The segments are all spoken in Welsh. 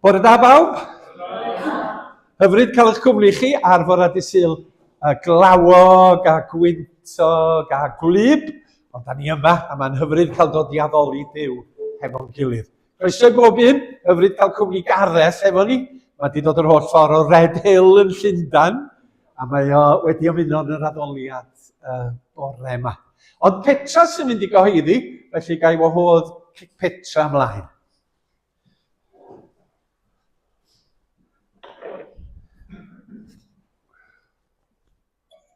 Bore da bawb. Hyfryd cael eich cwmni chi ar fore dydd Sul glawog a gwyntog a gwlyb. Ond da ni yma a mae'n hyfryd cael dod i addoli Duw hefo'n gilydd. Croeso i bob un, hyfryd cael cwmni Gareth efo ni. Mae wedi dod yr holl ffordd o Red Hill yn Llundain a mae o wedi ymuno yn yr addoliad bore yma. Ond Petra sy'n mynd i gyhoeddi, felly gai wahodd Petra ymlaen.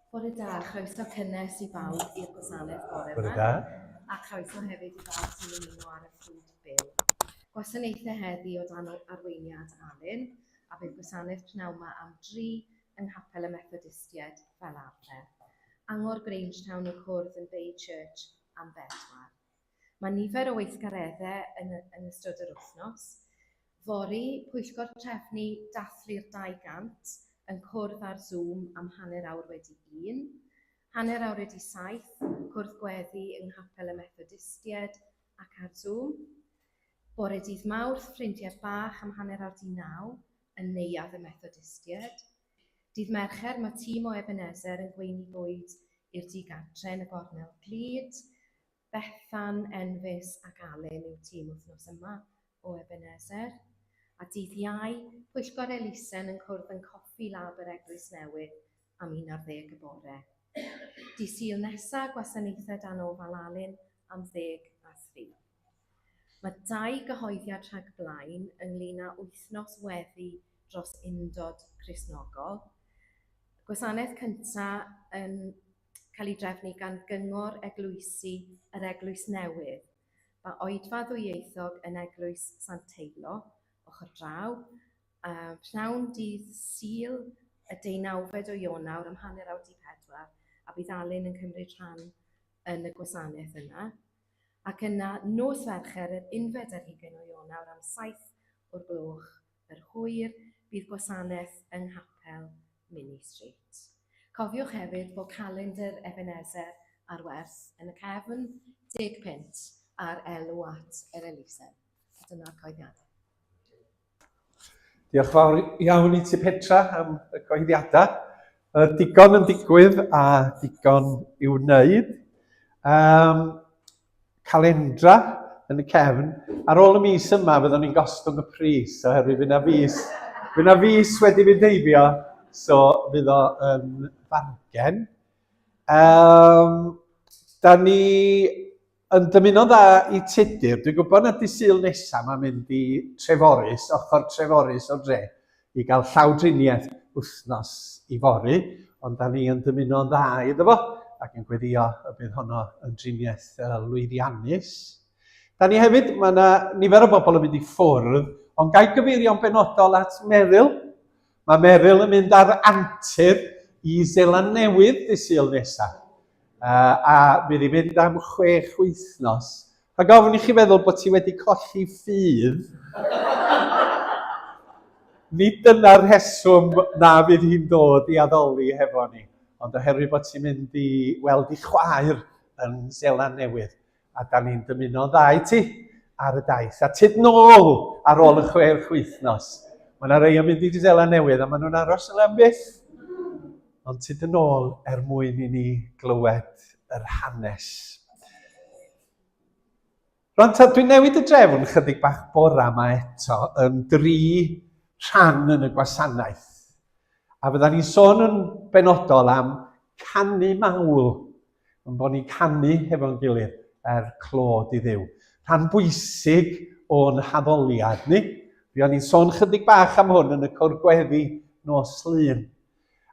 Bore da, croeso cynnes i bawb i'r gwasanaeth bore Bore yma. da. A croeso hefyd i bawb sy'n ymuno ar y ffrwd byw. Gwasanaethau heddi o dan arweiniad Alun, a bydd gwasanaeth pnawn yma am 3 yng Nghapel y Methodistiaid fel arfer. Angor Grangetown y cwrdd yn Bay Church am 4. Mae nifer o weithgareddau yn ystod yr wythnos. Fori, pwyllgor trefnu dathlu'r 200 yn cwrdd ar Zoom am 1/2 wedi 1, 1/2 wedi 7, cwrdd gweddi yng Nghapel y Methodistiaid ac ar Zoom. Bore dydd Mawrth, ffrindiau bach am 9:30 yn neuadd y Methodistiaid. Dydd Mercher, mae tîm o Ebenezer yn gweini bwyd i'r digartre yn y Gornel Glud. Bethan, Enfys ac Alun yw tîm wythnos yma o Ebenezer. A dydd Iau, pwyllgor Elisen yn cwrdd yn Coffi Lab yr Eglwys Newydd am 11 y bore. Dydd Sul nesaf, gwasanaethau dan ofal Alun am 10:03. Mae 2 gyhoeddiad rhag blaen ynglŷn â wythnos weddi dros undod Cristnogol. Gwasanaeth cyntaf yn cael ei drefnu gan Gyngor Eglwysi yr Eglwys Newydd. Mae oedfa ddwyieithog yn Eglwys Sant Teilo, ochr draw. Pnawn dydd Sul y 19 o Ionawr am 3:40 a bydd Alun yn cymryd rhan yn y gwasanaeth yna. Ac yna nos Fercher yr 11 o Ionawr am 7 o'r gloch yr hwyr bydd gwasanaeth yng Nghapel Mini Street. Cofiwch hefyd bod calendar Ebenezer ar werth yn y cefn 10 punt ar elw at yr Elisen. Dyna'r coeddiadau. Diolch fawr iawn i ti Petra am y gyhoeddiadau. Digon yn digwydd a digon i'w wneud. Calendra yn y cefn. Ar ôl y mis yma fyddwn ni'n gostwng y pris oherwydd fydd na fis wedi fynd heibio, so fydd o yn fargen. Da ni yn dymuno dda i Tudur. Dwi'n gwybod na dydd Sul nesaf mae'n mynd i Treforys, ochr Treforys o dre, i gael llawdriniaeth wythnos i fori, ond da ni yn dymuno dda iddo fo, ac yn gweddio y bydd honno yn driniaeth lwyddiannus. Da ni hefyd, mae yna nifer o bobl yn mynd i ffwrdd, ond gai gyfeirio'n benodol at Meryl. Mae Meryl yn mynd ar antur i Seland Newydd dydd Sul nesaf. A bydd i fynd am 6 wythnos. A gofyn i chi feddwl bod ti wedi colli ffydd. Nid dyna'r rheswm na fydd hi'n dod i addoli hefo ni, ond oherwydd bod ti'n mynd i weld i chwaer yn Seland Newydd. A da ni'n dymuno dda i ti ar y daith. A tyd nôl ar ôl y 6 wythnos. Mae yna rei yn mynd i Seland Newydd a maen nhw'n aros yn am byth. Ond tyd yn ôl mwyn i ni glywed yr hanes. Rwan ta, dwi'n newid y drefn chydig bach bora yma eto yn 3 rhan yn y gwasanaeth. A fydda ni'n sôn yn benodol am canu mawl. Yn bod ni'n canu hefo'n gilydd clod i Dduw. Rhan bwysig o'n haddoliad ni. Fydda ni'n sôn chydig bach am hwn yn y cwr gweddi nos Lun.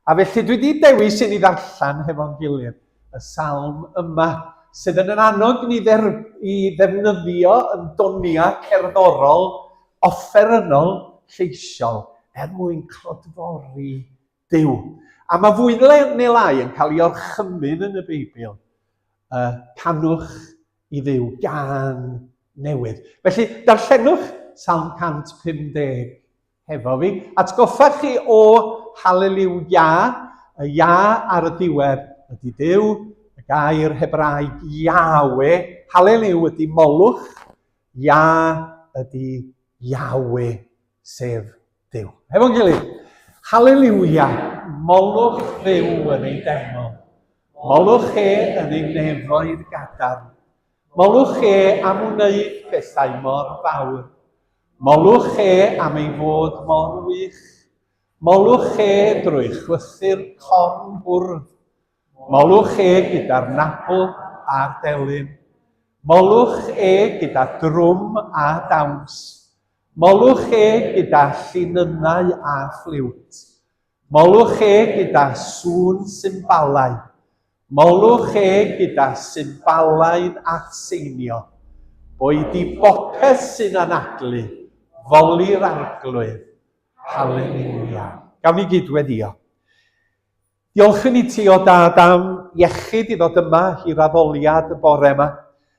A felly dwi wedi dewis i ni ddarllen hefo'n gilydd y salm yma, sydd yn annog ni ddefnyddio yn donia cerddorol, offerynol, lleisiol, mwyn clodfori Duw. A mae fwy neu lai yn cael ei orchymyn yn y Beibl, canwch i Dduw gan newydd. Felly, darllenwch salm 150 hefo fi. Atgoffa chi o Hallelujah, y ia ar y diwedd ydy Duw, y gair Hebraeg Yahweh, Hallelujah ydy molwch, ia ydy Yahweh sef Duw. Efo'n gilydd, Haleluia, molwch dduw yn ei deml. Molwch e yn ei nefoedd gadarn. Molwch e am wneud pethau mor fawr. Molwch e am ei fod mor wych. Molwch e drwy chwythu'r corn bwrdd. Molwch e gyda'r nabl a'r delyn. Molwch e gyda drwm a dawns. Molwch e gyda llinynau a ffliwt. Molwch e gyda sŵn symbalau. Molwch e gyda symbalau'n atseinio. Boed i bopeth sy'n anadlu, foli'r arglwydd. Haleluia. Gawn ni gydweddio. Diolch i ti o dad am iechyd i ddod yma i'r addoliad y bore yma.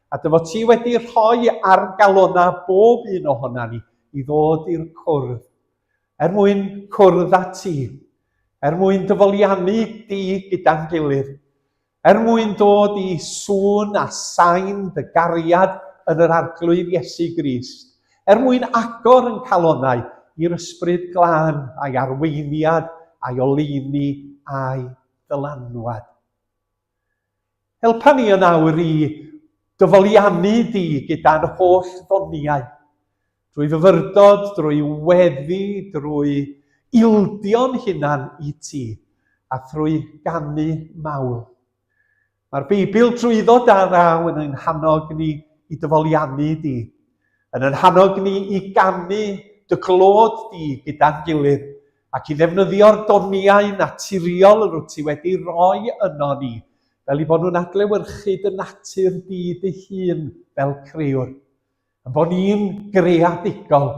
A dyfod ti wedi rhoi ar galona bob un ohona ni i ddod i'r cwrdd. Mwyn cwrdd â ti. Mwyn dyfoliannu di gyda'n gilydd. Mwyn dod i sŵn a sain dy gariad yn yr arglwydd Iesu Grist. Mwyn agor yn calonau i'r ysbryd glân a'i arweiniad, a'i oleuni a'i ddylanwad. Helpa ni yn awr i dyfoliannu di gyda'n holl ddoniau. Drwy fyfyrdod, drwy weddi, drwy ildio'n hunan i ti, a drwy ganu mawl. Mae'r Beibl drwyddo daraw yn ein hannog ni i dyfoliannu di, yn ein hannog ni i ganu dy glod di gyda'n gilydd, ac i ddefnyddio'r doniau naturiol rwyt ti wedi rhoi yno ni, fel i bod nhw'n adlewyrchu dy natur di dy hun fel criwr. Yn bod ni'n greadigol,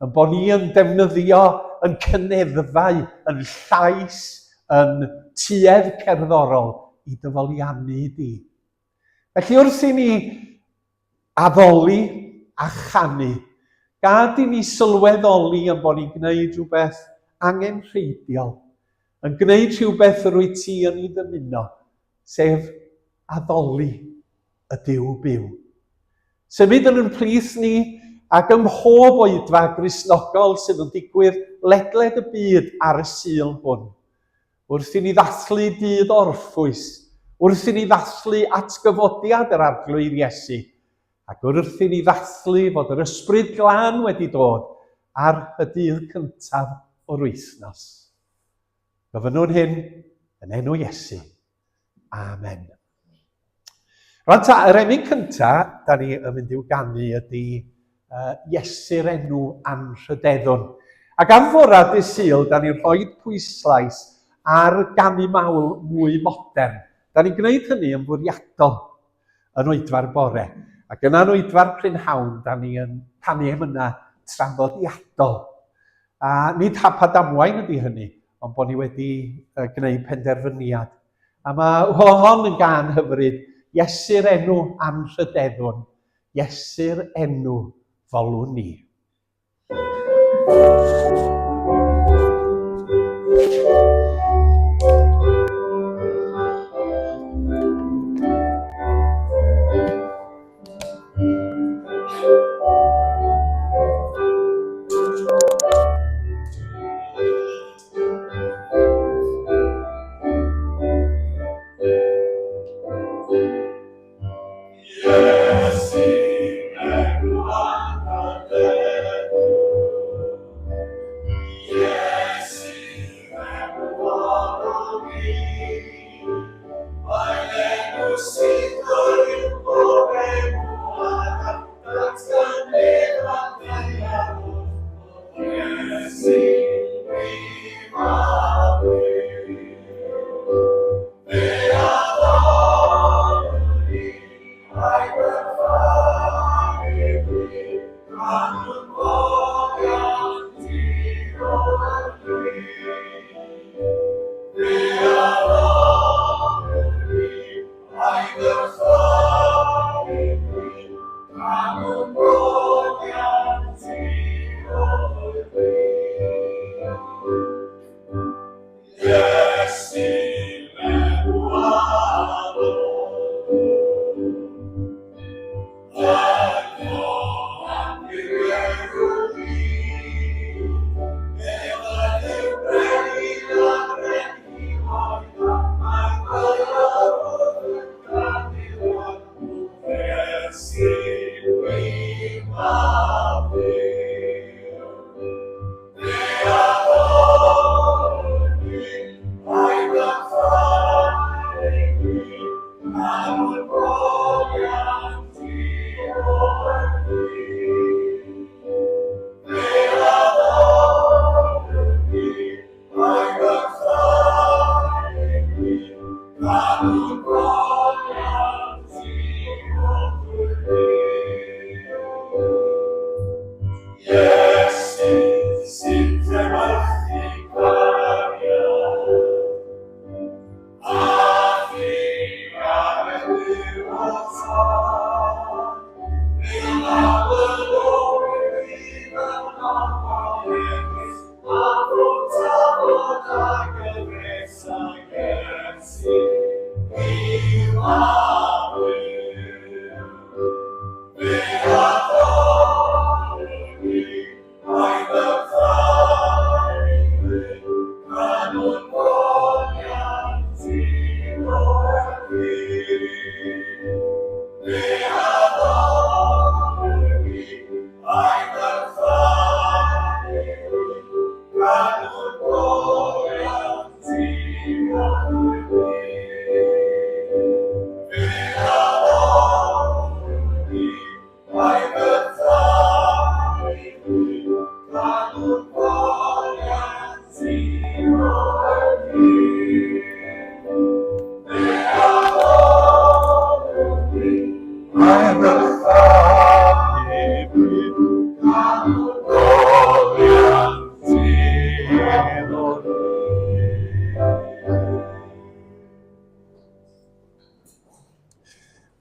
yn bod ni'n defnyddio yn cyneddfau, yn llais, yn tuedd cerddorol i dyfoliannu di. Felly wrth i ni addoli a chanu, gad i ni sylweddoli yn bod ni'n gwneud rhywbeth angenrheidiol, yn gwneud rhywbeth rwy ti yn ei ddymuno, sef addoli y Duw byw. Symud yn ein plith ni ac ym mhob oedfa Gristnogol sydd yn digwydd ledled y byd ar y sul hwn. Wrth i ni ddathlu dydd orffwys, wrth i ni ddathlu atgyfodiad yr arglwydd Iesu, ac wrth i ni ddathlu fod yr ysbryd glân wedi dod ar y dydd cyntaf o'r wythnos. Gofynnwn hyn yn enw Iesu. Amen. Rwan ta, yr emyn cyntaf, da ni yn mynd i'w ganu ydy Iesu'r enw anrhydeddwn. Ac am fora dy Sul, da ni'n rhoi pwyslais ar ganu mawl mwy modern. Da ni'n gwneud hynny yn fwriadol yn oedfa'r bore. Ac yna'n oedfa'r prynhawn, da ni yn canu am yna traddodiadol. A nid hapa damwain ydy hynny, ond bod ni wedi gwneud penderfyniad. A mae hon yn gan hyfryd Iesu'r enw anrhydeddwn, Iesu'r enw folwn ni.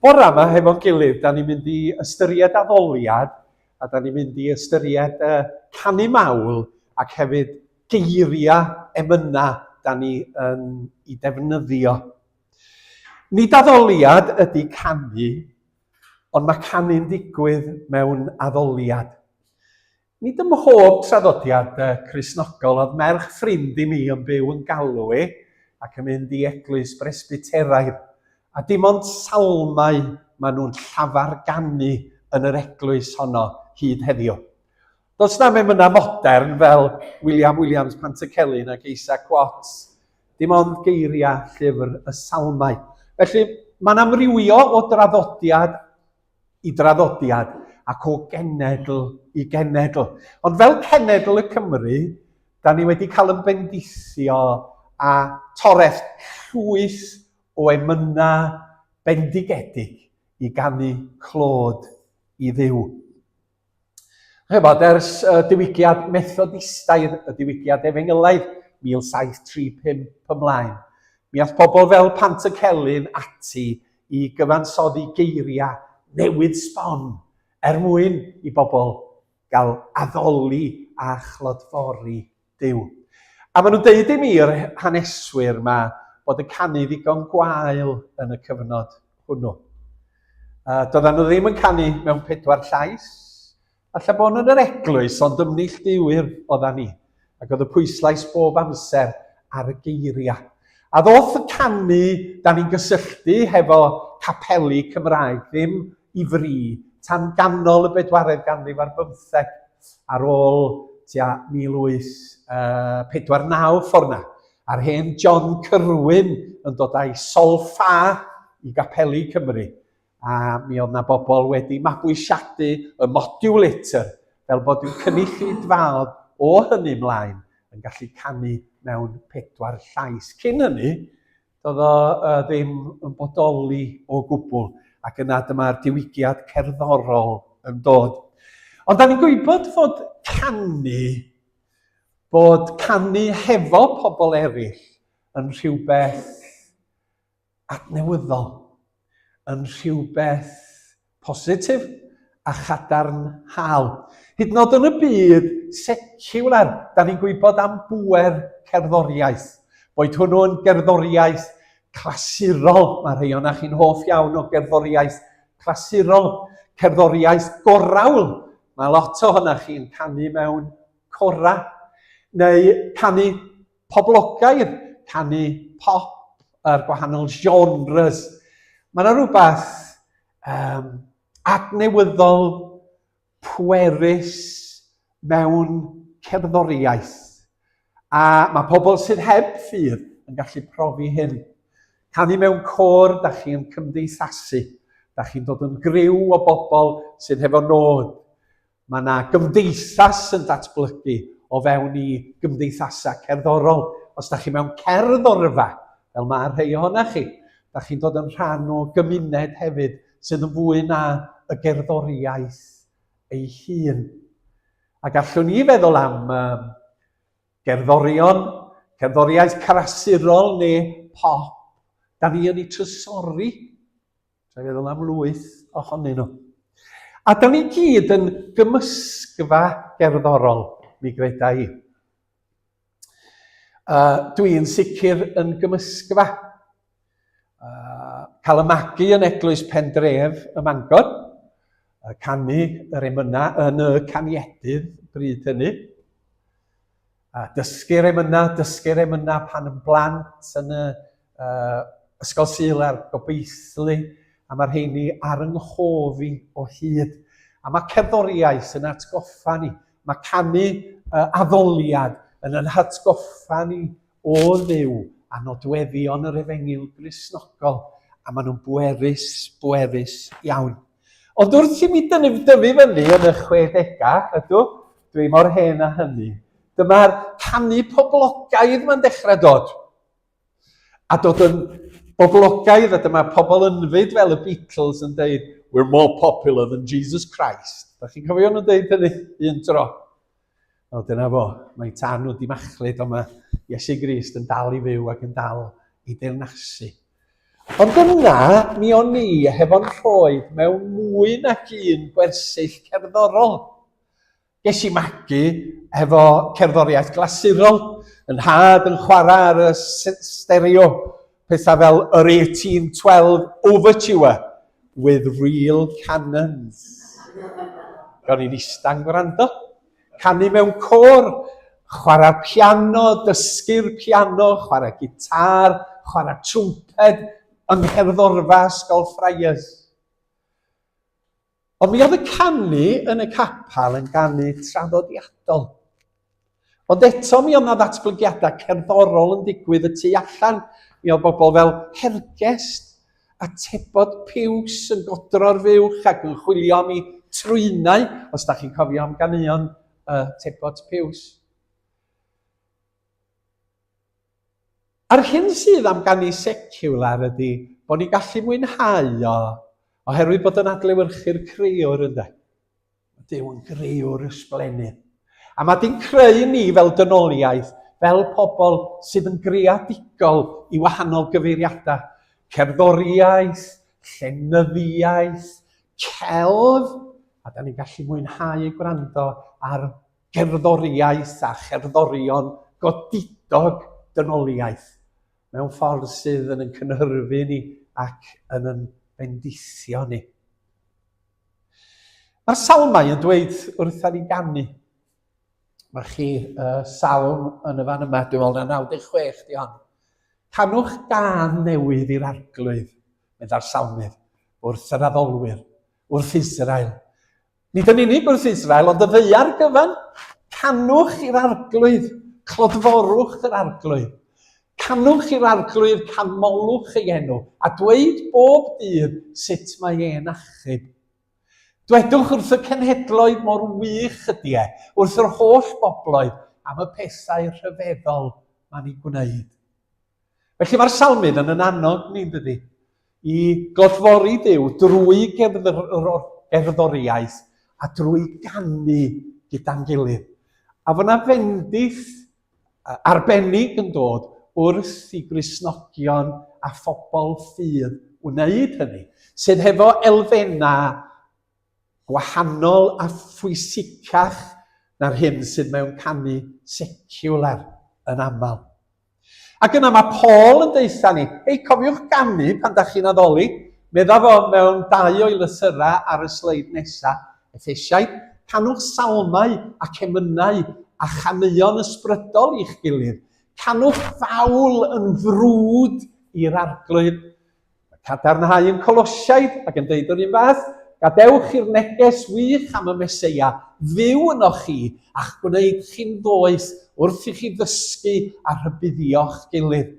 Bore yma, hefo'n gilydd, da ni'n mynd i ystyried addoliad, a da ni'n mynd i ystyried canu mawl, ac hefyd geiriau emyna da ni i defnyddio. Nid addoliad ydy canu, ond mae canu'n digwydd mewn addoliad. Nid ym mhob traddodiad Cristnogol oedd merch ffrind i mi yn byw yn Galway ac yn mynd i eglwys Bresbyteraidd. A dim ond salmau maen nhw'n llafarganu yn yr eglwys honno hyd heddiw. Does na emynau modern fel William Williams Pantycelyn ac Isaac Watts, dim ond geiriau llyfr y salmau. Felly mae'n amrywio o draddodiad i draddodiad ac o genedl i genedl. Ond fel cenedl y Cymru, da ni wedi cael yn bendithio a toreth llwyth o emynau bendigedig i ganu clod i ddiw. Chybod, ers diwygiad Methodistaidd, y diwygiad Efengylaidd 1735 ymlaen, mi ath pobl fel Pantycelyn ati i gyfansoddi geiriau newydd sbon mwyn i bobl gael addoli a chlodfori Duw. A maen nhw'n deud i mi'r haneswyr yma bod y canu ddigon gwael yn y cyfnod hwnnw. Doedden nhw ddim yn canu mewn 4 llais, alla bod nhw'n yr eglwys, ond ymneilltuwyr oeddan ni. Ac oedd y pwyslais bob amser ar y geiriau. A ddoth y canu, da ni'n gysylltu hefo capeli Cymraeg ddim i fri, tan ganol y 4edd ganrif ar 15 ar ôl tua 1849 ffordd na. A'r hen John Cyrwyn yn dod â'i solffa i gapeli Cymru. A mi oedd na bobl wedi mabwysiadu y modulator fel bod yw'n cynulleidfaodd o hynny mlaen yn gallu canu mewn 4 llais. Cyn hynny, doedd o ddim yn bodoli o gwbl, ac yna dyma'r diwygiad cerddorol yn dod. Ond da ni'n gwybod bod canu hefo pobl eraill yn rhywbeth adnewyddol, yn rhywbeth positif a chadarnhaol. Hyd yn oed yn y byd seciwlar, da ni'n gwybod am bŵer cerddoriaeth, boed hwnnw yn gerddoriaeth clasurol, mae rhai o'na chi'n hoff iawn o gerddoriaeth clasurol, cerddoriaeth gorawl, mae lot o hynna chi'n canu mewn cora, neu canu poblogaidd, canu pop ar gwahanol genres. Mae yna rhywbeth adnewyddol pwerus mewn cerddoriaeth. A mae pobl sydd heb ffydd yn gallu profi hyn. Canu mewn côr, da chi'n cymdeithasu. Da chi'n dod yn griw o bobl sydd hefo nod. Mae yna gymdeithas yn datblygu o fewn i gymdeithasau cerddorol. Os da chi mewn cerddorfa, fel mae rhai ohonoch chi, da chi'n dod yn rhan o gymuned hefyd sydd yn fwy na y gerddoriaeth ei hun. A gallwn ni feddwl am gerddorion, cerddoriaeth carasurol neu pop. Da ni yn ei trysori. Tra'n feddwl am lwyth ohonyn nhw. A da ni gyd yn gymysgfa gerddorol, mi gredai. Dwi'n sicr yn gymysgfa. Cael y magu yn Eglwys Pendref ym Mangor, canu yr emyna yn y caniedydd bryd hynny. Dysgu'r emyna pan yn blant yn y ysgol Sul a'r Gobeithlu, a mae'r rheini ar yng nghof i o hyd. A mae cerddoriaeth yn atgoffa ni. Mae canu addoliad yn atgoffa ni o Dduw a nodweddion yr Efengyl Gristnogol. A maen nhw'n bwerus iawn. Ond wrth i mi dyfu fyny yn y 60au, ydw, dwi mor hen a hynny, dyma'r canu poblogaidd mae'n dechrau dod. A dod yn boblogaidd, a dyma pobl yn fyd fel y Beatles yn dweud, we're more popular than Jesus Christ. Da chi'n cofio nhw'n dweud hynny un tro? O, dyna fo, mae tan nhw di machlyd, ond mae Iesu Grist yn dal i fyw ac yn dal i deyrnasu. Ond yna, mi o'n ni hefo'n rhoed mewn mwy nac un gwersyll cerddorol. Ges i magu efo cerddoriaeth glasurol, yn had yn chwarae ar y stereo, pethau fel yr 1812 Overture with real cannons. Gawn ni'n ista'n gwrando, canu mewn côr, chwarae piano, dysgu'r piano, chwarae gitar, chwarae trwmped, yng ngherddorfa ysgol Friars. Ond mi oedd y canu yn y capel yn canu traddodiadol. Ond eto mi oedd yna ddatblygiadau cerddorol yn digwydd y tu allan. Mi oedd bobl fel Hergest a Tebod Piws yn godro'r fuwch ac yn chwilio am 'u trwynau, os da chi'n cofio am ganeuon Tebod Piws. A'r hyn sydd am ganu seciwlar ydy bod ni'n gallu mwynhau oherwydd bod yn adlewyrchu'r creuwr ynde. Mae Duw yn greuwr ysblennydd. A mae di'n creu ni fel dynoliaeth, fel pobl sydd yn greadigol i wahanol gyfeiriadau. Cerddoriaeth, llenyddiaeth, celf, a da ni'n gallu mwynhau i gwrando ar gerddoriaeth a cherddorion godidog dynoliaeth mewn ffordd sydd yn cynhyrfu ni ac yn bendithio ni. Mae'r salmau yn dweud wrtha ni ganu. Mae chi salm yn y fan yma, dwi'n meddwl na 96 di hon. Canwch gân newydd i'r arglwydd, medda'r salmydd, wrth yr addolwyr, wrth Israel. Nid yn unig wrth Israel, ond y ddeiar gyfan, canwch i'r arglwydd, clodforwch yr arglwydd. Canwch i'r arglwydd, canmolwch ei enw, a dweud bob dydd sut mae e'n achub. Dwedwch wrth y cenhedloedd mor wych ydy wrth yr holl bobloedd am y pethau rhyfeddol ma'n ei gwneud. Felly mae'r salmydd yn annog ni'n dydy i glodfori Duw drwy gerddoriaeth a drwy ganu gyda'n gilydd. A fyna fendith arbennig yn dod wrth i Gristnogion a phobl ffydd wneud hynny, sydd hefo elfennau gwahanol a phwysicach na'r hyn sydd mewn canu seciwlar yn aml. Ac yna mae Paul yn deitha ni, ei cofiwch ganu pan da chi'n addoli, medda fo mewn 2 o'i lythyrau ar y sleid nesaf, Effesiaid, canwch salmau ac emynau a chaneuon ysbrydol i'ch gilydd. Canwch fawl yn frwd i'r arglwydd. Cadarnhau yn Colosiaid ac yn deud yr un fath, gadewch i'r neges wych am y Meseia fyw ynoch chi a'ch gwneud chi'n ddoes wrth i chi ddysgu a rhybuddio'ch gilydd.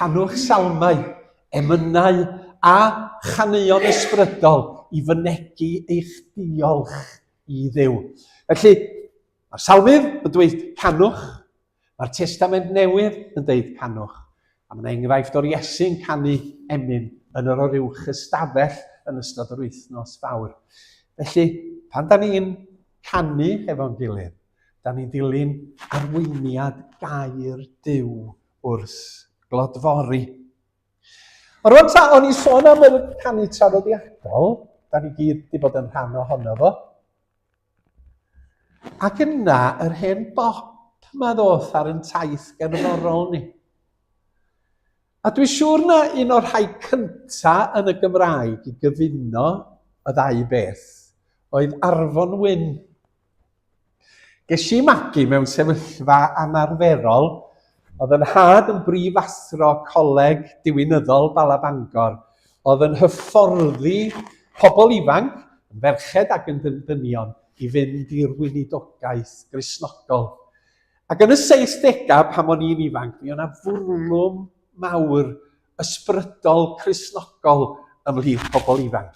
Canwch salmau, emynau a chaneuon ysbrydol i fynegu eich diolch i Dduw. Felly, mae'r salmydd yn dweud canwch, mae'r Testament Newydd yn dweud canwch. A mae'n enghraifft o'r Iesu'n canu emyn yn yr oruwch ystafell yn ystod yr wythnos fawr. Felly, pan da ni'n canu efo'n gilydd, da ni'n dilyn arweiniad gair Duw wrth glodfori. Ond rwan ta, o'n i sôn am y canu traddodiadol, da ni gyd wedi bod yn rhan ohono fo. Ac yna, yr hen bop yma ddoth ar yn taith gerddorol ni. A dwi'n siŵr na un o'r rhai cynta yn y Gymraeg i gyfuno y ddau beth oedd Arfon Wyn. Ges i magu mewn sefyllfa anarferol, oedd yn had yn brifathro coleg diwinyddol Bala Bangor, oedd yn hyfforddi pobl ifanc, yn ferched ac yn dynion, i fynd i'r weinidogaeth Gristnogol. Ac yn y 60au, pan o'n i'n ifanc, mi o'na fwrlwm mawr ysbrydol Cristnogol ymhlith pobl ifanc.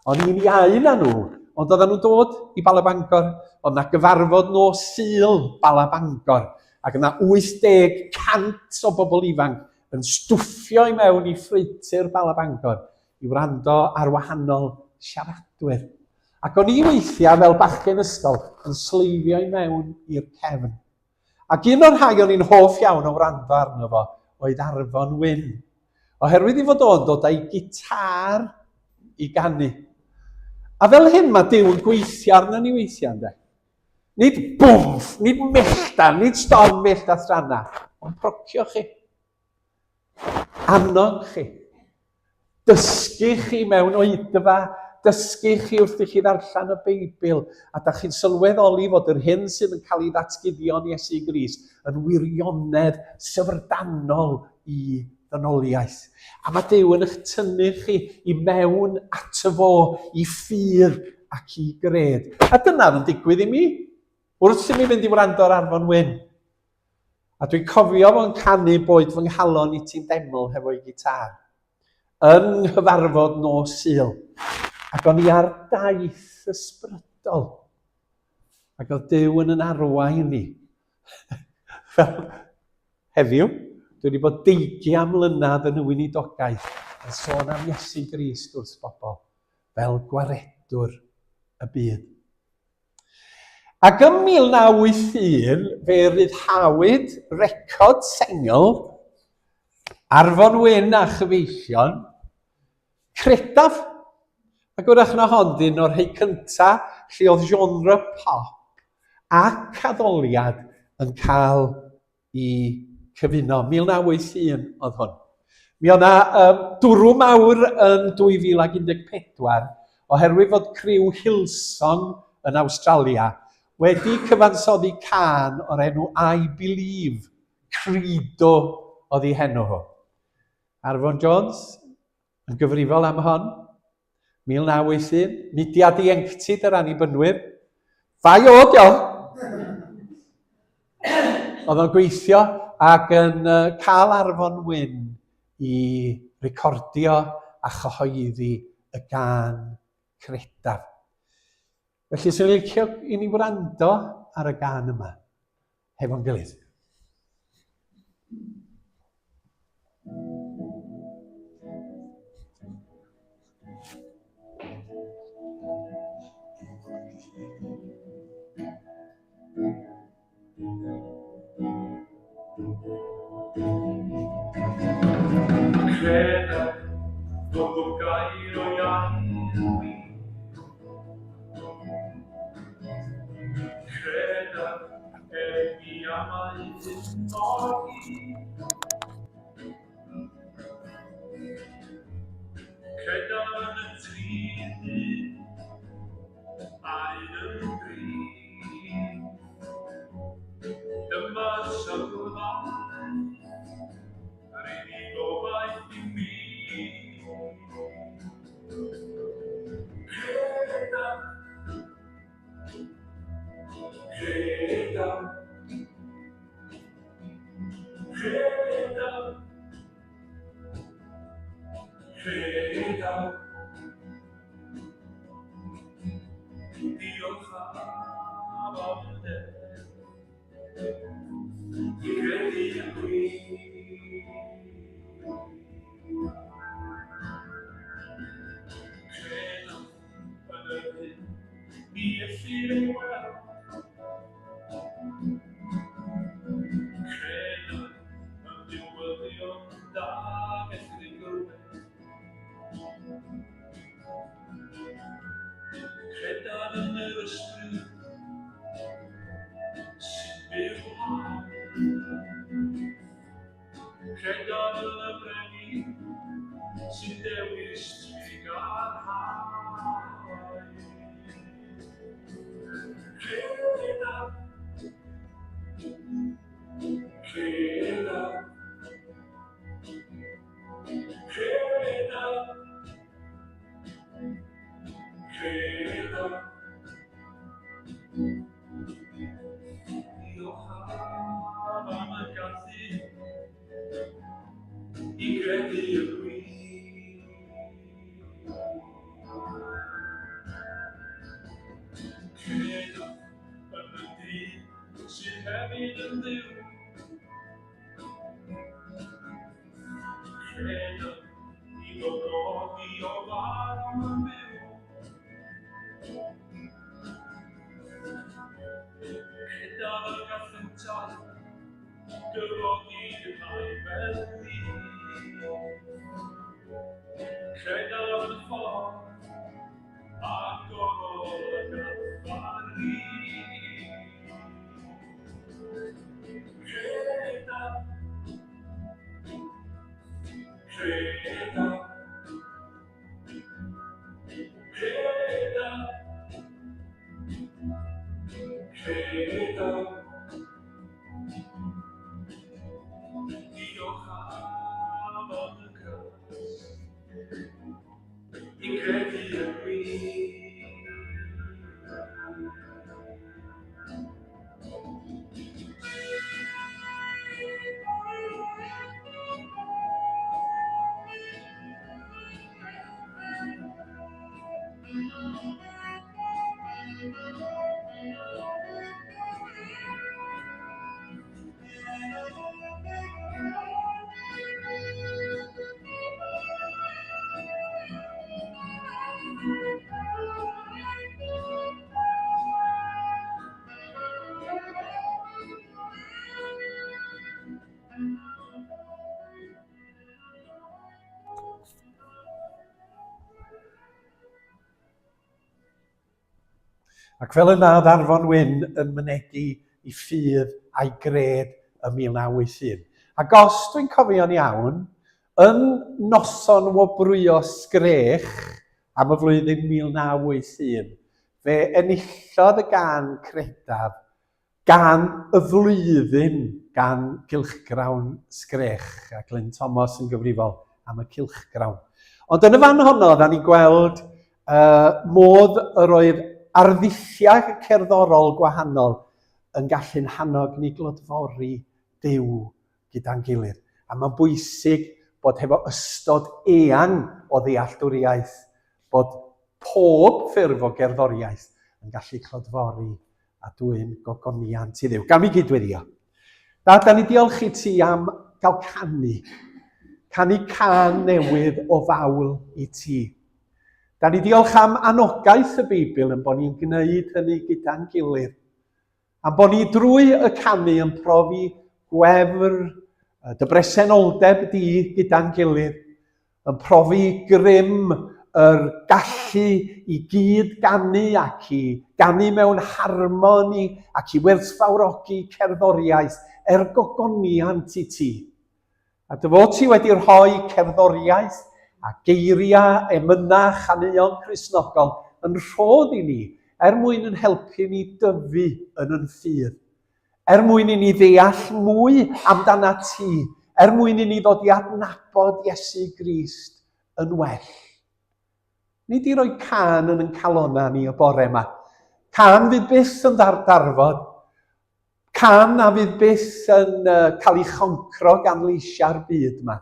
O'n i'n iau na nhw, ond oedden nhw'n dod i Bala Bangor, oedd na gyfarfod nos Sul Bala Bangor, ac yna 80% o bobl ifanc yn stwffio i mewn i ffreutur Bala Bangor i wrando ar wahanol siaradwyr. Ac o'n i weithiau fel bachgen ysgol yn sleifio i mewn i'r cefn. Ac un o'r rhai o'n i'n hoff iawn o wrando arno fo oedd Arfon Wyn. Oherwydd i fod o'n dod â'i gitar i ganu. A fel hyn mae Duw yn gweithio arno ni weithiau, ynddo? Nid bwmff, nid mellta, nid storm mellta strana, ond procio chi. Annog chi. Dysgu chi mewn oedfa, dysgu chi wrth i chi ddarllen y Beibl, a da chi'n sylweddoli fod yr hyn sydd yn cael ei ddatguddion Iesu Grist yn wirionedd syfrdanol i ddynoliaeth. A mae Duw yn eich tynnu chi i mewn ato fo, i ffyr ac i gred. A dyna'n digwydd i mi, wrth i mi fynd i wrando ar Arfon Wyn. A dwi'n cofio fo'n canu Boed fy nghalon i ti'n deml hefo'i gitar, yn nghyfarfod nos Sul. Ac o'n i ar daith ysbrydol. Ac oedd Duw yn arwain ni. Heddiw, dwi wedi bod 20 mlynedd yn y weinidogaeth yn sôn am Iesu Grist wrth bobl fel gwaredwr y byd. Ac ym 1981, fe ryddhawyd recod sengl Arfon Wyn a chyfeillion credaf. Ac wrach na hondyn o'r rhai cynta lle oedd genre pop ac addoliad yn cael i cyfuno. 1981 oedd hwn. Mi o'na dwrw mawr yn 2014 oherwydd fod criw Hillsong yn Awstralia wedi cyfansoddi cân o'r enw I Believe, Credo oedd ei henw ho. Arfon Jones yn gyfrifol am hon. 1981, mudiad ieuenctid yr annibynwyr. Fai o dio! Oedd o'n gweithio ac yn cael Arfon Wyn i recordio a chyhoeddi y gân credaf. Felly, sy'n licio i ni wrando ar y gân yma, hefo'n gilydd. Credaf fod o gair o iawn. Credaf i amau ddynodi. Credaf yn y trin a'n yn grin. Dyma'r sylfaen ar unig gobaith i mi. Credaf, credaf, credaf, credaf. Diolch am amser. I credu yn gwir. Credaf yn y hyn mi ellir ei weld. Credaf yn diwyddion da gellir ei glywed. Credaf yn yr ysbryd Cefn yn ddiw. Cred i ddod i o farm yn byw. Credaf y gaffentau, dyfodi rhai fel ni. Credaf yn ffordd, ac o'r gaffari. Credaf, credaf, credaf, credaf. Diolch am y gras, i credu yn wir. Ac fel yna oedd Arfon Wyn yn mynegu i ffydd a'i gred ym 1981. Ac os dwi'n cofio'n iawn, yn noson wobrwyo sgrech am y flwyddyn 1981, fe enillodd y gân credaf gan y flwyddyn gan Cylchgrawn Sgrech, a Glyn Thomas yn gyfrifol am y Cylchgrawn. Ond yn y fan honno, da ni'n gweld modd yr oedd arddithiau cerddorol gwahanol yn gallu'n hannog ni glodfori Duw gyda'n gilydd. A mae'n bwysig bod hefo ystod eang o ddealltwriaeth, bod pob ffurf o gerddoriaeth yn gallu clodfori a dwyn gogoniant i Dduw. Gan mi gydweddio. Da ni diolch i ti am gael canu can newydd o fawl i ti. Da ni diolch am anogaeth y Beibl yn bod ni'n gwneud hynny gyda'n gilydd. Am bod ni drwy y canu yn profi gwefr dy bresenoldeb di gyda'n gilydd, yn profi grym yr gallu i gyd ganu ac i ganu mewn harmoni ac i werthfawrogi cerddoriaeth gogoniant i ti. A dy fod ti wedi rhoi cerddoriaeth a geiriau emynau chaneuon Cristnogol yn rhodd i ni mwyn yn helpu ni dyfu yn yn ffydd. Mwyn i ni ddeall mwy amdana ti. Mwyn i ni ddod i adnabod Iesu Grist yn well. Nid i roi can yn calonna ni y bore yma. Can fydd byth yn darfod. Can na fydd byth yn cael ei choncro gan leisia'r byd yma.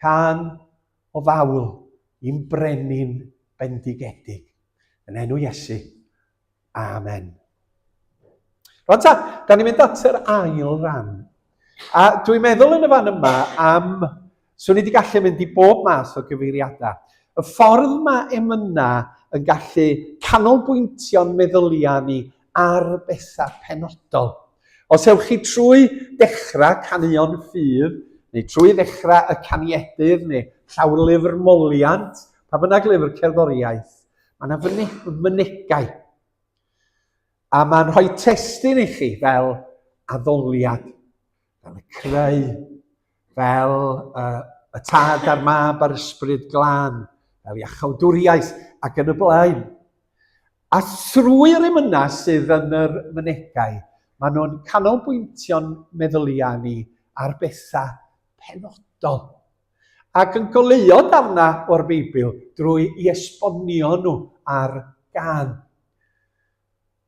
Can o fawl i'n brenin bendigedig. Yn enw Iesu. Amen. Rwan ta, da ni'n mynd at yr ail ran. A dwi'n meddwl yn y fan yma am, so ni wedi gallu mynd i bob math o gyfeiriadau. Y ffordd mae emyna yn gallu canolbwyntio'n meddyliau ni ar bethau penodol. Os ewch chi trwy dechrau caneuon ffydd, neu trwy ddechrau y Caniedydd, neu llawlyfr moliant, pa bynnag lyfr cerddoriaeth, mae yna mynegau. A mae'n rhoi testun i chi fel addoliad, fel y creu, fel y tad a'r mab a'r ysbryd glân, fel iachawdwriaeth ac yn y blaen. A thrwy'r emyna sydd yn yr mynegau, maen nhw'n canolbwyntio'n meddyliau ni ar bethau penodol. Ac yn goleuo darna o'r Beibl drwy i esbonio nhw ar gân.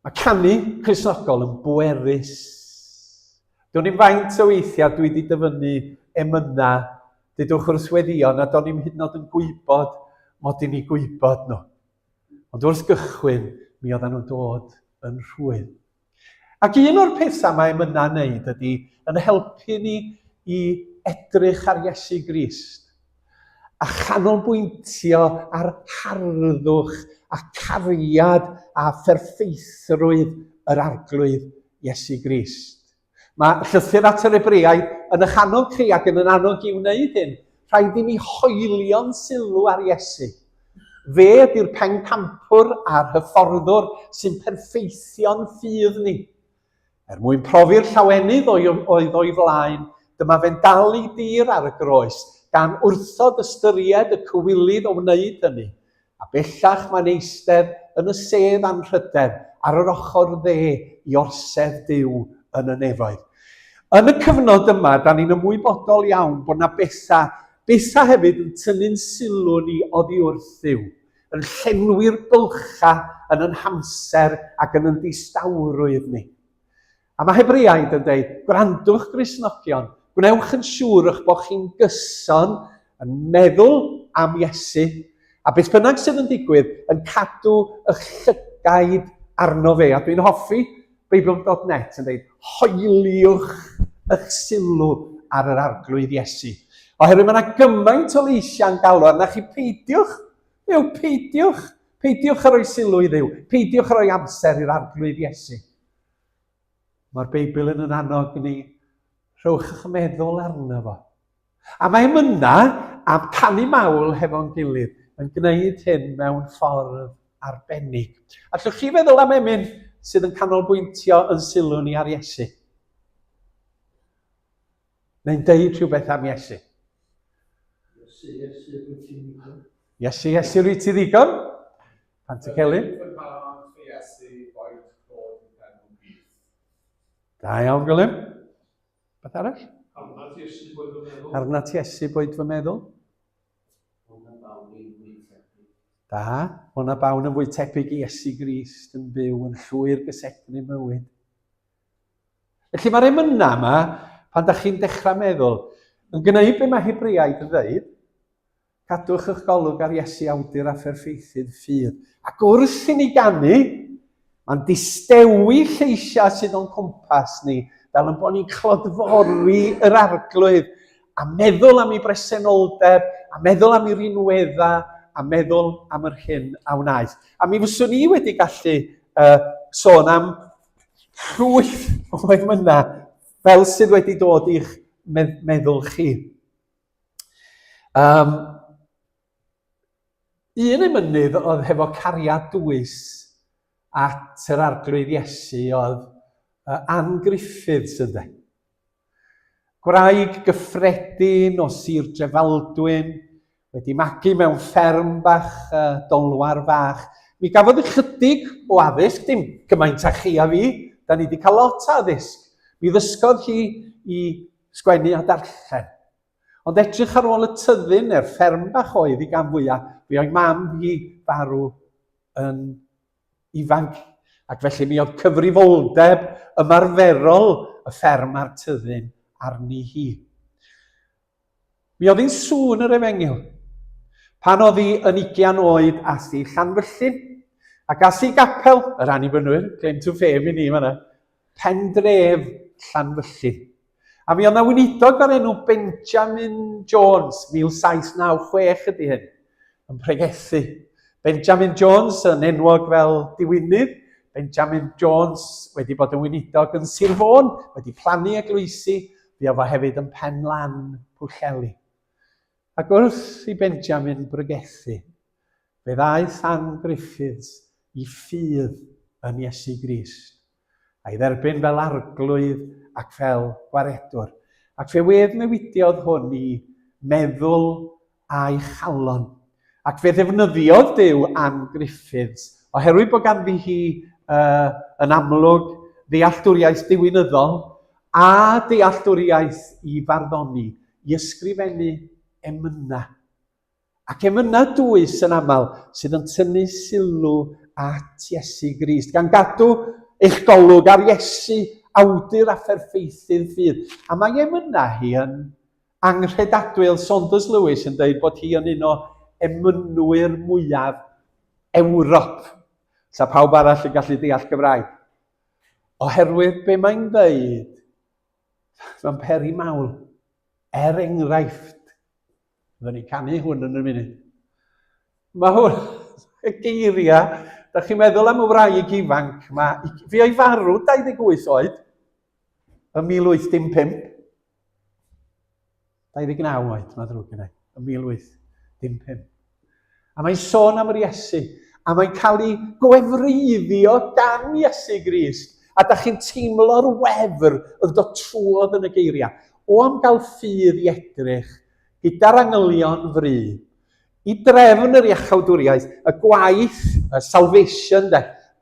Mae canu Cristnogol yn bwerus. Do'n i'n faint o weithiau dwi wedi dyfynnu emyna dydwch wrth weddio na do'n i'n hyd yn oed yn gwybod mod i'n ei gwybod nhw. Ond wrth gychwyn, mi oedden nhw'n dod yn rhwydd. Ac un o'r pethau mae emynau wneud ydy yn helpu ni i edrych ar Iesu Grist a chanolbwyntio ar harddwch a cariad a pherffeithrwydd yr arglwydd Iesu Grist. Mae llythyr at yr Ebriaid yn eich annog chi ac yn annog i wneud hyn. Rhaid i ni hoelio'n sylw ar Iesu. Fe ydy'r pencampwr a'r hyfforddwr sy'n perffeithio'n ffydd ni. Mwyn profi'r llawenydd oedd o'i flaen, dyma fe'n dal i dir ar y groes, gan wrthod ystyried y cywilydd o wneud hynny. A bellach mae'n eistedd yn y sedd anrhydedd ar yr ochr dde i orsedd Duw yn y nefoedd. Yn y cyfnod yma, da ni'n ymwybodol iawn bod yna bethau hefyd yn tynnu'n sylw ni oddi wrth Duw, yn llenwi'r bylcha yn yn hamser ac yn yn distawrwydd ni. A mae Hebraeaid yn dweud, gwrandwch Gristnogion, gwnewch yn siŵr eich bod chi'n gyson yn meddwl am Iesu, a beth bynnag sydd yn digwydd yn cadw eich llygaid arno fe. A dwi'n hoffi Beibl.net yn dweud, hoeliwch eich sylw ar yr arglwydd Iesu. Oherwydd mae yna gymaint o leisiau'n galw arna chi, peidiwch ar roi sylw i Dduw, peidiwch ar roi amser i'r arglwydd Iesu. Mae'r Beibl yn annog ni, rhowch eich meddwl arno fo. A mae yna am canu mawl hefo'n gilydd yn gwneud hyn mewn ffordd arbennig. Allwch chi feddwl am emyn sydd yn canolbwyntio yn sylw ni ar Iesu? Neu'n deud rhywbeth am Iesu? Iesu rwy ti ddigon? Pan ti Celyn? Da iawn, Gwilym. Beth arall? Arnat Iesu boed fy meddwl. Da, hwnna bawn yn fwy tebyg i Iesu Grist yn byw yn llwyr gysegni mywyd. Felly mae'r emynau yma, pan da chi'n dechrau meddwl, yn gwneud be mae Hebraeaid yn dweud, cadwch eich golwg ar Iesu awdur a pherffeithydd ffydd. Ac wrth i ni ganu, mae'n distewi lleisiau sydd o'n cwmpas ni, fel yn bod ni'n clodfori yr arglwydd, a meddwl am ei bresenoldeb, a meddwl am ei rinweddau, a meddwl am yr hyn a wnaeth. A mi fyswn ni wedi gallu sôn am llwyth o emynau fel sydd wedi dod i'ch meddwl chi. Un emynydd oedd hefo cariad dwys at yr arglwydd Iesu oedd Ann Griffiths ynde. Gwraig gyffredin o Sir Drefaldwyn, wedi magu mewn fferm bach, dolwar fach. Mi gafodd ychydig o addysg, dim gymaint â chi a fi, da ni wedi cael lot o addysg. Mi ddysgodd hi i sgwennu a darllen. Ond edrych ar ôl y tyddyn er fferm bach oedd i gan fwyaf, mi oedd mam hi farw yn ifanc, ac felly mi oedd cyfrifoldeb ymarferol y fferm a'r tyddyn arni hi. Mi oedd hi'n sŵn yr Efengyl. Pan oedd hi yn 20 oed ath hi Llanfyllin, ac ath hi gapel, yr Annibynwyr, claim to fame i ni yma, Pendref Llanfyllin. A mi oedd na weinidog o'r enw Benjamin Jones, 1796 ydy hyn, yn pregethu. Benjamin Jones yn enwog fel diwynydd, Benjamin Jones wedi bod yn weinidog yn Sir Fôn, wedi plannu eglwysi, fi efo hefyd yn Penlan Pwllheli. Ac wrth i Benjamin brygethu, fe ddaeth Ann Griffiths i ffydd yn Iesu Grist, a'i dderbyn fel arglwydd ac fel gwaredwr. Ac fe wedd newidiodd hwn i meddwl a'i chalon. Ac fe ddefnyddiodd Duw Ann Griffiths, oherwydd bod ganddi hi yn amlwg ddealltwriaeth diwinyddol a dealltwriaeth i farddoni, i ysgrifennu emynau. Ac emynau dwys yn aml sydd yn tynnu sylw at Iesu Grist, gan gadw eich golwg ar Iesu awdur a pherffeithydd ffydd. A mae emynau hi yn anghredadwy. Saunders Lewis yn dweud bod hi yn un o emynwyr mwyaf Ewrop. Sa pawb arall yn gallu deall Gymraeg. Oherwydd be mae'n dweud, mae'n peri mawl, enghraifft. Fydden ni canu hwn yn y munud. Mae hwn, y geiriau, da chi'n meddwl am y wraig ifanc, fi o'i farw 28 oed, yn 1815. 29 oed, mae ddrwg yna, yn 1815. A mae'n sôn am yr Iesu, a mae'n cael ei gwefreiddio gan Iesu Grist. A da chi'n teimlo'r wefr yn dod trwodd yn y geiriau. O am gael ffydd i edrych, gyda'r angylion fri, i drefn yr iachawdwriaeth, y gwaith, y salvation,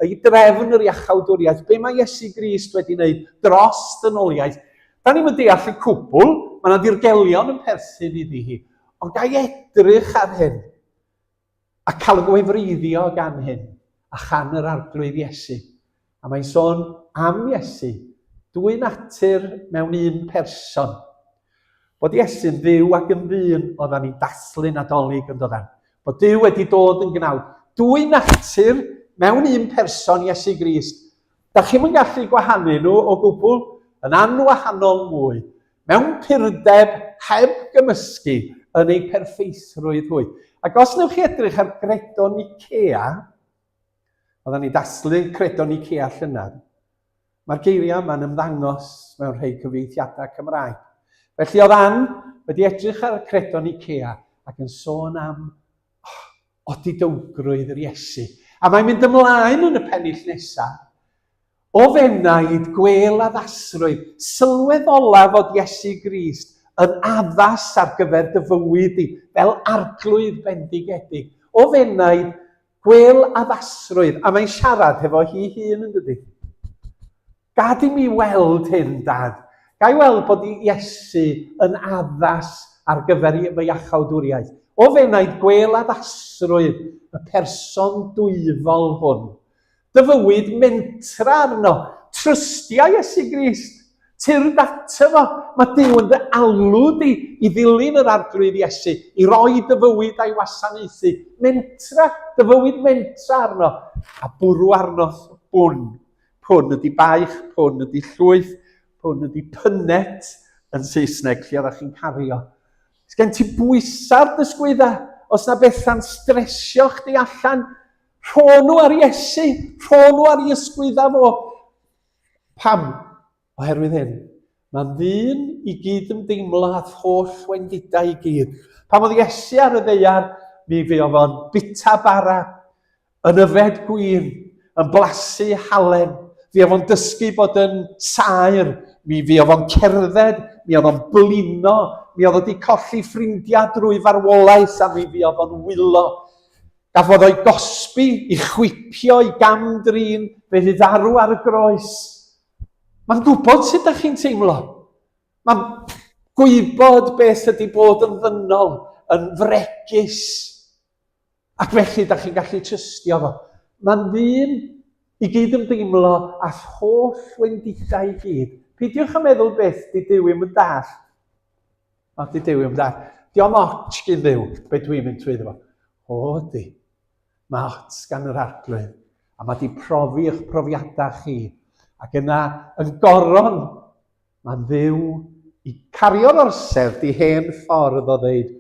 i drefn yr iachawdwriaeth, be mae Iesu Grist wedi wneud dros dynoliaeth. Da ni'n deall y cwbl, mae yna ddirgelion yn perthyn iddi hi, ond gai edrych ar hyn, a cael y gwefreiddio gan hyn, a chan yr arglwydd Iesu. A mae'n sôn am Iesu, dwy natur mewn un person. Bod Iesu'n dduw ac yn ddyn, oedden ni'n dathlu Nadolig yn dodan. Bod Duw wedi dod yn gnawd. Dwy natur mewn un person Iesu Grist. Da chi'n yn gallu gwahanu nhw o gwbl yn anwahanol mwy. Mewn purdeb heb gymysgu yn ei perffeithrwydd hwy. Ac os newch chi edrych ar Gredon Ikea, oedden ni dathlu Credon Ikea llynedd, mae'r geiriau yma'n ymddangos mewn rhai cyfieithiadau Cymraeg. Felly oedd Ann wedi edrych ar Credon Ikea ac yn sôn am odidowgrwydd yr Iesu. A mae'n mynd ymlaen yn y pennill nesaf. O fenaid gwel addasrwydd, sylwedd olaf fod Iesu Grist yn addas ar gyfer dy fywyd i, fel arglwydd bendigedig. O fenaid gwel addasrwydd, a mae'n siarad hefo hi hun yn dydy. Gad i mi weld hyn, Dad. Ga i weld bod Iesu yn addas ar gyfer fy iachawdwriaeth. O fenaid gwel addasrwydd, y person dwyfol hwn. Dy fywyd mentra arno, trystia Iesu Grist. Tyrd ato fo, mae Duw yn dy alw di i ddilyn yr arglwydd Iesu, i roi dy fywyd a'i wasanaethu. Mentra, dy fywyd mentra arno, a bwrw arno bwn. Pwn ydi baich, pwn ydi llwyth, pwn ydi pynnet yn Saesneg, lle oeddech chi'n cario. Gen ti bwysa'r dysgwyddau, os na betha'n stresio chdi allan, rho nhw ar Iesu, rho nhw ar ei ysgwyddau fo. Pam? Oherwydd hyn, mae'n ddyn i gyd ymdeimlad holl wendidau i gyd. Pam oedd Iesu ar y ddeiar, mi fe oedd o'n bita bara, yn yfed gwyn, yn blasu halen, fi oedd o'n dysgu bod yn saer, mi fi oedd o'n cerdded, mi oedd o'n blino, mi oedd wedi colli ffrindiau drwy farwolaeth, a mi fi oedd o'n wylo. Gafodd o'i gosbi, i chwipio, i gamdrin, fe fydd arw ar y groes. Mae'n gwybod sut ydych chi'n teimlo. Mae'n gwybod beth ydy bod yn ddynol, yn fregus. Ac felly ydych chi'n gallu trystio fo. Mae'n ddyn i gyd ymdeimlo a holl wendidau i gyd. Peidiwch yn meddwl beth di Duw yn dall. O, di Duw yn dall. Di o'n ots gyn Dduw, be dwi'n mynd trwy fo. O, di. Mae ots gan yr arglwydd. A mae di profi eich profiadau chi. Ac yna, yn goron, mae'n Dduw i cario'r orsedd di hen ffordd o ddeud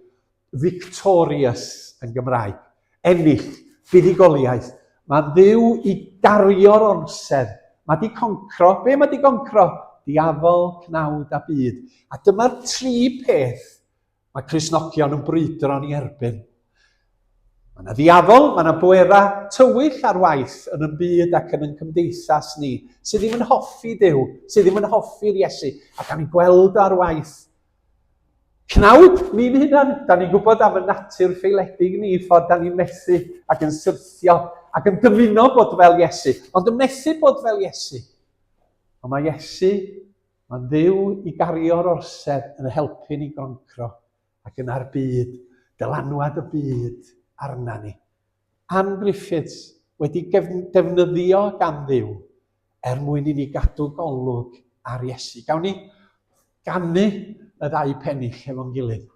victorious yn Gymraeg. Ennill, fuddugoliaeth. Mae'n Dduw i gario'r orsedd. Mae di concro. Be mae di concro? Diafol, cnawd a byd. A dyma'r tri peth mae Cristnogion yn brwydro ni erbyn. Mae yna ddiafol, mae yna bwera tywyll ar waith yn y byd ac yn cymdeithas ni, sydd ddim yn hoffi Duw, sydd ddim yn hoffi'r Iesu, ac da ni'n gweld ar waith. Cnawd, ni'n hynny, da ni'n gwybod am y natur ffeiledig ni, ffordd da ni'n methu ac yn syrthio ac yn dymuno bod fel Iesu, ond yn methu bod fel Iesu. Ond mae Iesu, mae'n Dduw i gario'r orsedd yn helpu ni goncro ac yn ar byd, dylanwad y byd arna ni. Ann Griffiths wedi defnyddio gan Dduw mwyn i ni gadw golwg ar Iesu. Gawn ni ganu y ddau pennill efo'n gilydd.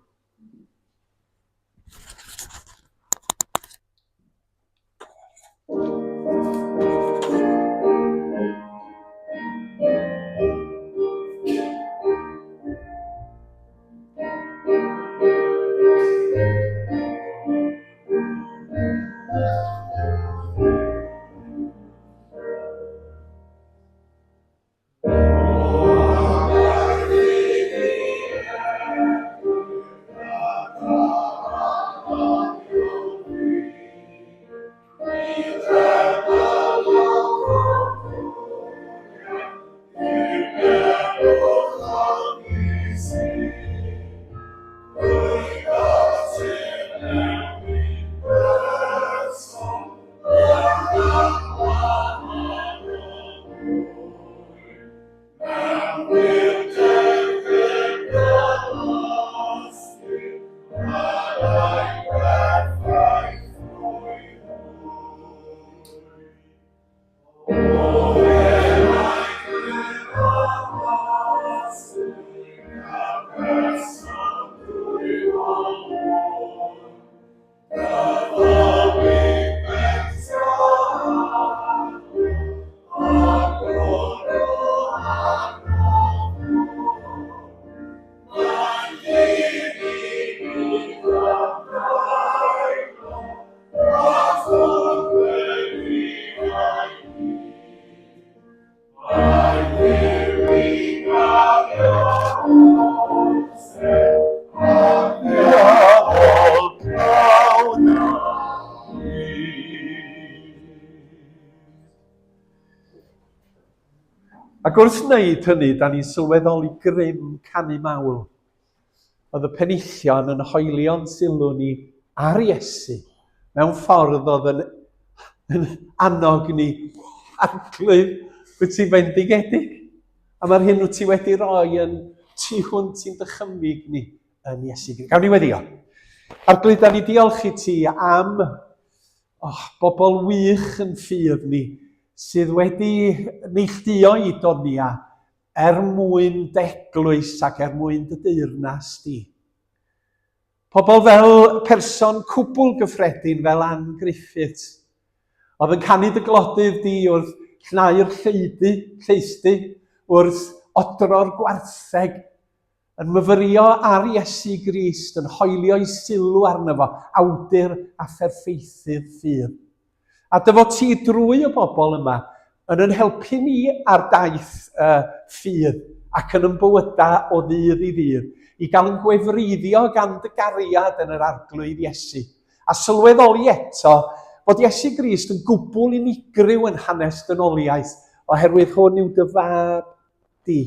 Ac wrth wneud hynny, da ni'n sylweddoli grym canu mawl. Oedd y penillion yn hoelio'n sylw ni ar Iesu mewn ffordd oedd yn annog ni arglwydd wyt ti fendigedig. A mae'r hyn wyt ti wedi roi yn tu hwnt i'n dychymyg ni yn Iesu. Gawn ni weddio. Arglwydd, da ni diolch i ti am bobl wych yn ffydd ni sydd wedi neilltuo i donia mwyn deglwys ac mwyn dy deyrnas di. Pobl fel person cwbl gyffredin fel Ann Griffiths, oedd yn canu dy glodydd di wrth llnau'r lleisty, wrth odro'r gwartheg, yn myfyrio ar Iesu Grist, yn hoelio i sylw arno fo, awdur a pherffeithydd ffydd. A dyfo ti drwy y bobl yma yn helpu ni ar daith ffydd ac yn bywyda o ddydd i ddydd, i gael yn gwefriddio gan dy gariad yn yr arglwydd Iesu. A sylweddoli eto bod Iesu Grist yn gwbl unigryw yn hanes dynoliaeth, oherwydd hwn yw dy fab di.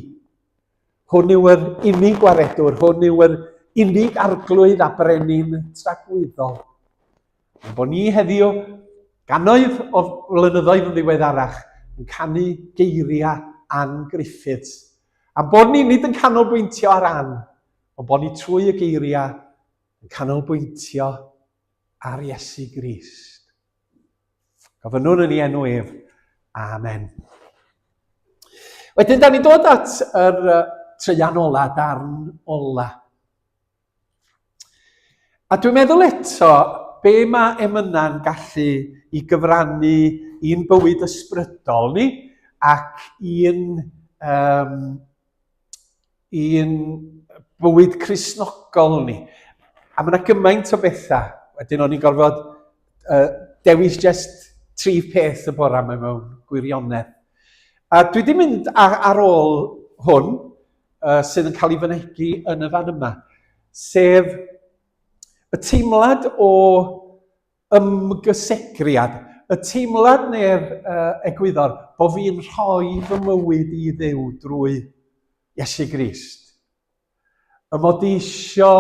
Hwn yw'r unig gwaredwr, hwn yw'r unig arglwydd a brenin tragwyddol. Bod ni heddiw, gannoedd o flynyddoedd yn ddiweddarach, yn canu geiriau Ann Griffiths. A bod ni nid yn canolbwyntio ar Ann, ond bod ni trwy y geiriau yn canolbwyntio ar Iesu Grist. Gofynnwn yn ei enw ef. Amen. Wedyn, da ni dod at yr treian ola, darn ola. A dwi'n meddwl eto, be mae emyna'n gallu i gyfrannu i'n bywyd ysbrydol ni ac i'n bywyd Cristnogol ni. A mae yna gymaint o bethau. Wedyn o'n i'n gorfod dewis just 3 peth y bora yma mewn gwirionedd. A dwi wedi mynd ar ôl hwn, sydd yn cael ei fynegu yn y fan yma, sef y teimlad o ymgysegriad, y teimlad neu'r egwyddor bod fi'n rhoi fy mywyd i Dduw drwy Iesu Grist. Y mod i isio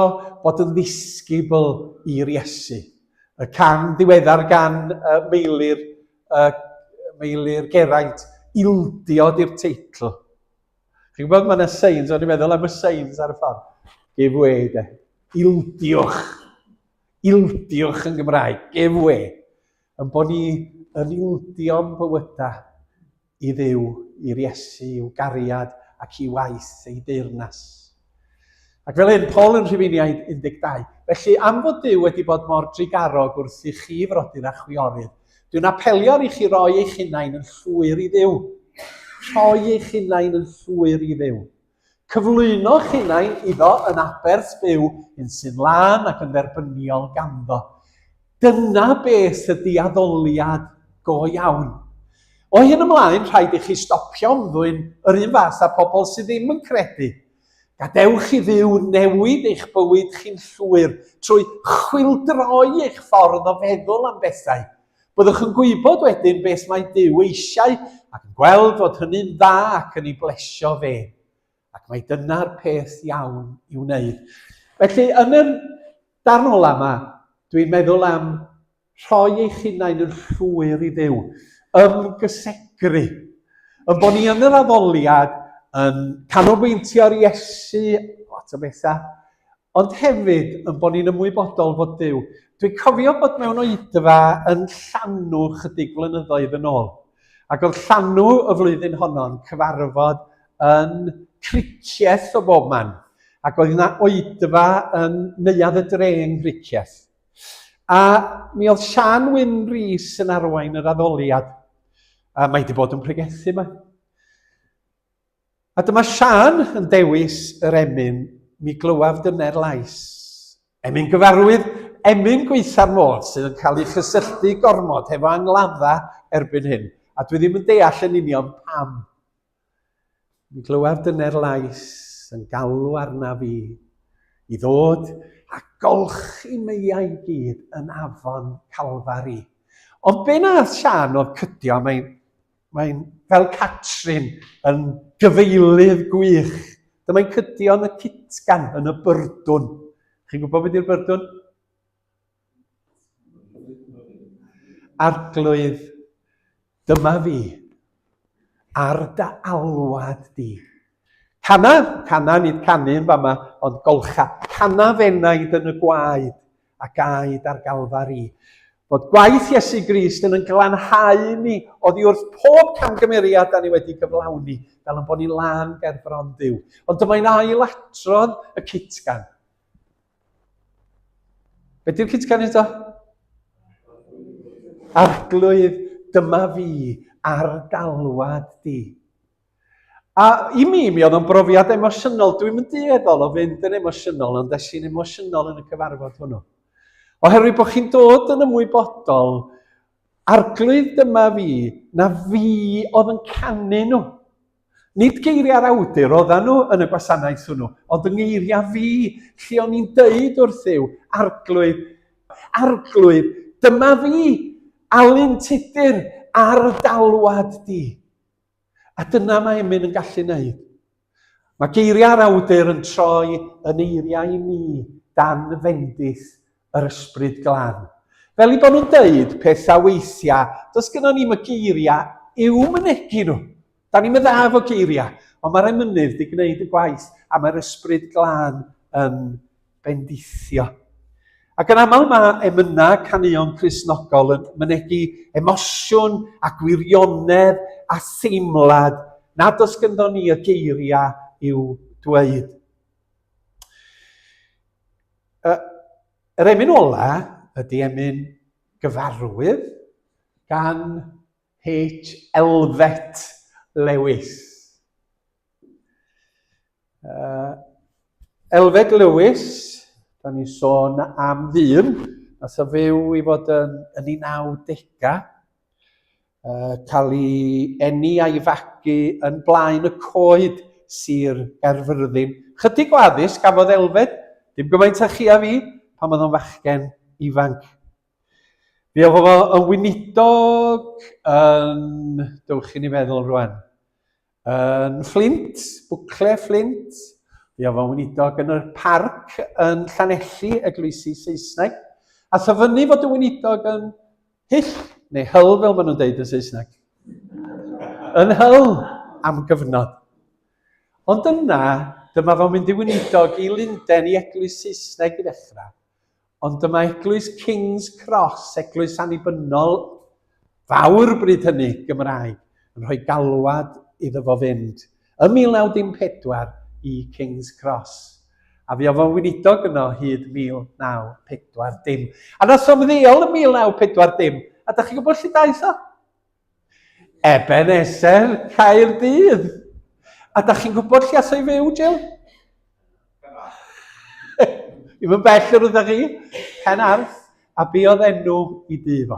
bod yn ddisgybl i'r Iesu. Y can ddiweddar gan Meilir Geraint, ildio di'r teitl. Chi'n gwybod mae yna seins, o'n i'n meddwl am y seins ar y ffordd. Give way, de. Ildiwch. Ildiwch yn Gymraeg. Give way. Yn bod ni yn ildio'n bywyda i Dduw, i'r Iesu, i'w gariad ac i waith ei deyrnas. Ac fel hyn, Paul yn Rhufeiniaid 12. Felly, am fod Duw wedi bod mor drigarog wrth i chi frodyr a chwiorydd, dwi'n apelio ar i chi roi eich hunain yn llwyr i Dduw. Rhoi eich hunain yn llwyr i Dduw. Cyflwyno'ch hunain iddo yn aberth byw yn sy'n lan ac yn dderbyniol ganddo. Dyna beth ydy addoliad go iawn. O hyn ymlaen, rhaid i chi stopio ymddwyn yr un fath a pobl sydd ddim yn credu. Gadewch i Dduw newid eich bywyd chi'n llwyr trwy chwildroi eich ffordd o feddwl am bethau. Byddwch yn gwybod wedyn beth mae Duw eisiau ac yn gweld fod hynny'n dda ac yn ei blesio fe. Ac mae dyna'r peth iawn i'w wneud. Felly, yn y darn ola yma, dwi'n meddwl am rhoi eich hunain yn llwyr i Dduw, ymgysegru, yn bod ni yn yr addoliad yn canolbwyntio ar Iesu, lot o bethau, ond hefyd yn bod ni'n ymwybodol fod Duw. Dwi'n cofio bod mewn oedfa yn Llanw chydig flynyddoedd yn ôl. Ac oedd Llanw y flwyddyn honno'n cyfarfod yn Cricieth o bob man. Ac oedd yna oedfa yn Neuadd y Dre yn Cricieth. A mi oedd Sian Wyn Rhys yn arwain yr addoliad. A mae wedi bod yn pregethu yma. A dyma Sian yn dewis yr emyn, mi glywaf dyner lais. Emyn gyfarwydd, emyn gweitha'r modd sydd yn cael ei chysylltu gormod hefo angladda erbyn hyn. A dwi ddim yn deall yn union pam. Mi glywaf dyner lais yn galw arna fi i ddod a golchi meiau i gyd yn afon Calfari. Ond be nath Sian oedd cydio, Mae'n fel Catrin yn gyfeilydd gwych. Dyma'n cydio yn y citgan, yn y byrdwn. Chi'n gwybod beth yw'r byrdwn? Arglwydd, dyma fi, ar dy alwad di. Cana, nid canu yn fama, ond golcha. Cana fenaid yn y gwaed a gaed ar galfari. Bod gwaith Iesu Grist yn glanhau ni oddi wrth pob camgymeriad da ni wedi gyflawni, fel yn bod ni'n lan ger bron Duw. Ond dyma'n ailadrodd y citgan. Be di'r citgan eto? Arglwydd, dyma fi, ar galwad di. A i mi oedd o'n brofiad emosiynol. Dwi'n mynd dieddol o fynd yn emosiynol, ond eisiau'n emosiynol yn y cyfarfod hwnnw. Oherwydd bod chi'n dod yn ymwybodol, arglwydd dyma fi, na fi oedd yn canu nhw. Nid geiriau'r awdur oedden nhw yn y gwasanaeth hwnnw, ond yn geiriau fi, lle o'n i'n deud wrth yw, arglwydd, dyma fi, Alun Tudur, ar dalwad di. A dyna mae Emyn yn gallu wneud. Mae geiriau'r awdur yn troi yn eiriau i ni dan fendith yr ysbryd glân. Fel i bod nhw'n deud pethau weithiau, does gyda ni'n y geiriau i'w mynegu nhw. Da ni'n dda efo geiriau, ond mae'r emynydd wedi gwneud y gwaith a mae'r ysbryd glân yn bendithio. Ac yn aml mae emynau canuon Cristnogol yn mynegu emosiwn a gwirionedd a theimlad nad oes gyda ni y geiriau i'w dweud. Yr emyn ola ydy emyn gyfarwydd gan H. Elfed Lewis. Elfed Lewis, da ni sôn am ddyn, nath o fyw i fod yn 90au, cael ei eni a'i fagu yn blaen y coed Sir Gaerfyrddin. Chydig o addysg gafodd Elfed, dim gymaint â chi a fi, pan oedd o'n fachgen ifanc. Fi oedd o yn weinidog yn, dewch i ni feddwl rwan, yn Flint, Bwcle Flint. Fi oedd o'n weinidog yn y parc yn Llanelli, Eglwysi Saesneg. A thyfynu fod y weinidog yn hyll, neu hyl fel maen nhw'n deud yn Saesneg. Yn hyl am gyfnod. Ond yna, dyma fo'n mynd i weinidog i Lundain i Eglwys Saesneg i ddechrau. Ond dyma Eglwys King's Cross, eglwys annibynnol fawr bryd hynny Gymraeg, yn rhoi galwad iddo fo fynd. Ym 1914 i King's Cross. A fi oedd o'n weinidog yno hyd 1940. A nath o'n ddeiol yn 1940. A da chi'n gwybod lle daeth o? Ebenezer Caerdydd. A da chi'n gwybod lle ath o'i fyw, Jill? Ddim yn bell yr ydych chi. Penarth. A bu oedd enw i dŷ fo.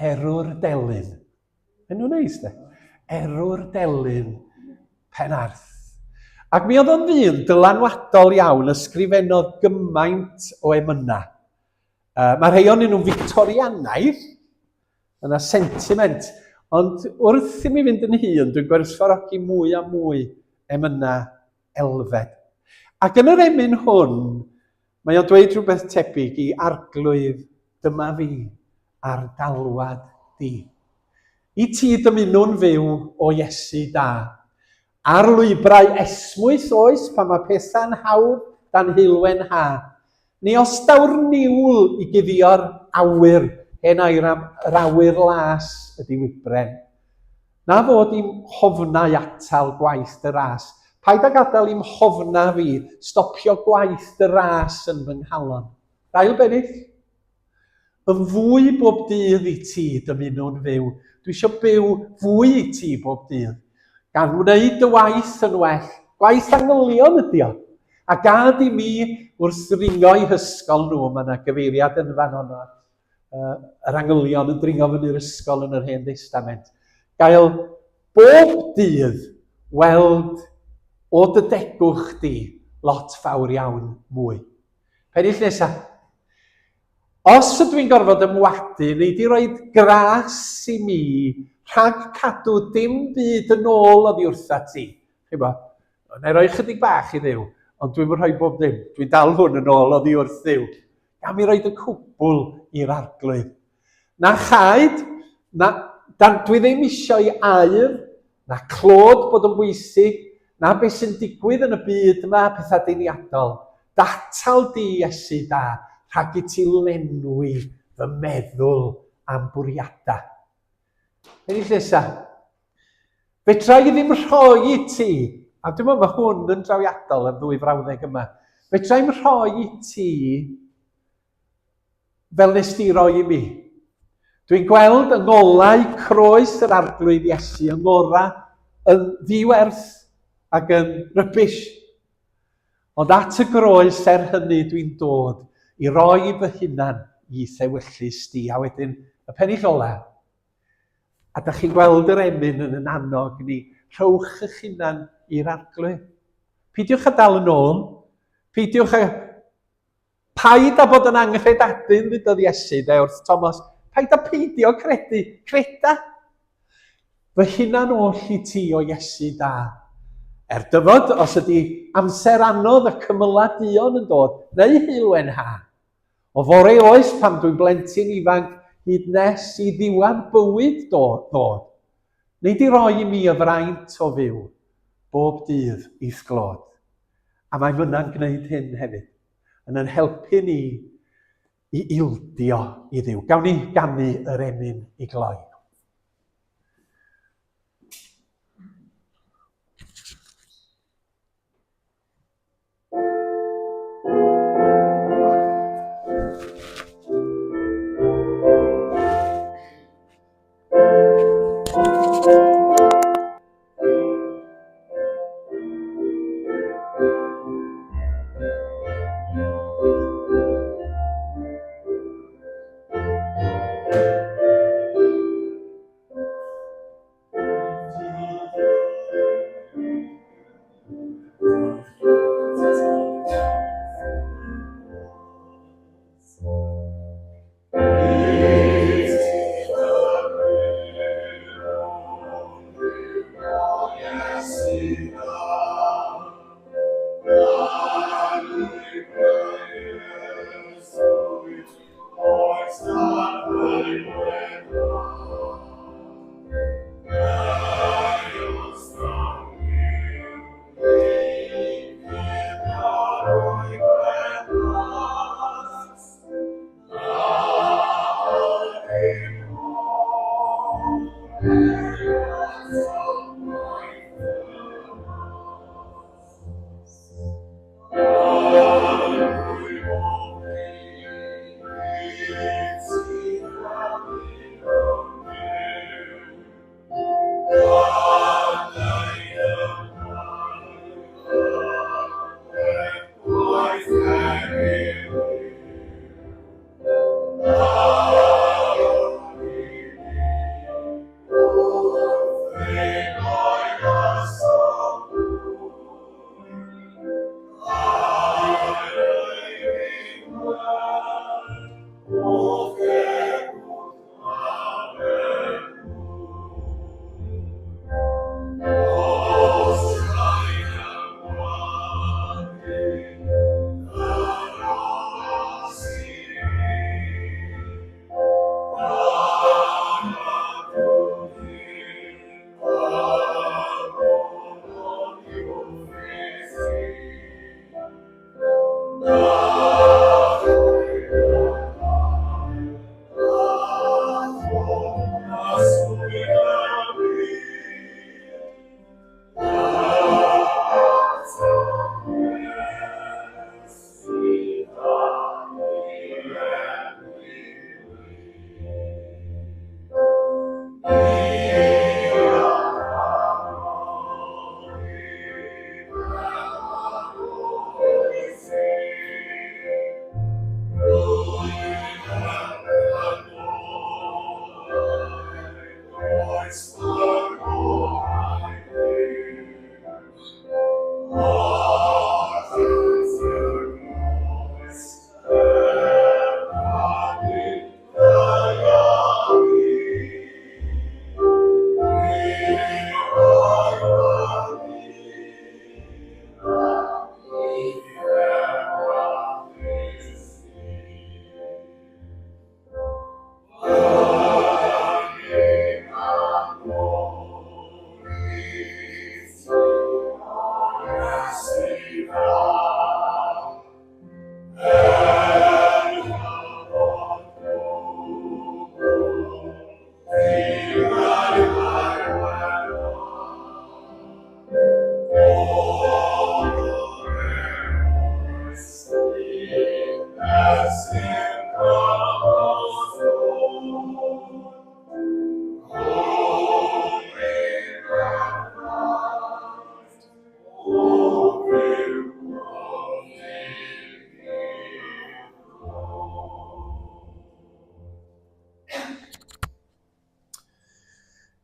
Erwr Delyn. Enw neis, de? Erwr Delyn Penarth. Ac mi oedd o'n ddyn dylanwadol iawn, ysgrifennodd gymaint o emynau. Mae rhai o'n nhw'n Victorianaidd, yna sentiment, ond wrth i mi fynd yn hun, dwi'n gwerthfawrogi mwy a mwy emynau Elfed. Ac yn yr emyn hwn, mae o'n dweud rhywbeth tebyg i arglwydd, dyma fi, ar dalwad di. I ti dymunwn fyw o Iesu da. Ar lwybrau esmwyth oes pan mae pethau'n hawdd dan hilwen ha. Ni os dawr niwl i guddio'r awyr, hen airam, yr awyr las ydi wybren. Na fod i'n hofnau atal gwaith dy ras. Paid â gadael i'n hofna fi stopio gwaith dy ras yn fy nghalon. Ail bennill. Yn fwy bob dydd i ti dymunwn fyw. Dwi eisiau byw fwy i ti bob dydd. Gan wneud dy waith yn well. Gwaith angylion ydi o. A gad i mi wrth ringo i hysgol nhw, mae yna gyfeiriad yn fan hwnna. Yr angylion yn dringo fyny'r ysgol yn yr Hen Testament. Gael bob dydd weld o dy degwch di lot fawr iawn mwy. Pennill nesaf. Os ydw i'n gorfod ymwadu, neu di roi gras i mi rhag cadw dim byd yn ôl oddi wrtha ti. Chyba, na i roi chydig bach i ddiw, ond dwi'n rhoi bob dim. Dwi'n dal hwn yn ôl oddi wrth ddiw. Gam i roed y cwbl i'r arglwydd. Na chaid, dwi ddim eisiau aur, na clod bod yn bwysig, na beth sy'n digwydd yn y byd yma, pethau diniadol. Datal di Iesu da, rhag i ti lenwi fy meddwl am bwriadau. Ennill nesa. Fedra i ddim rhoi i ti, a dwi'n meddwl mae hwn yn drawiadol am ddwy frawddeg yma, fedra i'm rhoi i ti fel nes di roi i mi. Dwi'n gweld yng ngolau croes yr arglwydd Iesu, yng ngora yn ddiwerth ac yn rybys. Ond at y groes hynny dwi'n dod i roi fy hunan i thewyllus di. A wedyn, y pennill ola. A da chi'n gweld yr emyn yn annog ni, rhowch eich hunan i'r arglwydd. Peidiwch a dal yn ôl. Peidiwch a... Paid a bod yn anghyffredadyn, ddydodd Iesu, wrth Thomas. Paid a peidio credu. Creda. Fy hunan oll i ti o Iesu da. Dyfod, os ydy amser anodd y cymyla dion yn dod, neu hilwen ha. O fore oes pan dwi'n blentyn ifanc hyd nes i ddiwedd bywyd dod. Neu di roi i mi y fraint o fyw, bob dydd i'th glod. A mae myna'n gwneud hyn hefyd, yn yn helpu ni i ildio i Dduw. Gawn ni ganu yr emyn i gloi.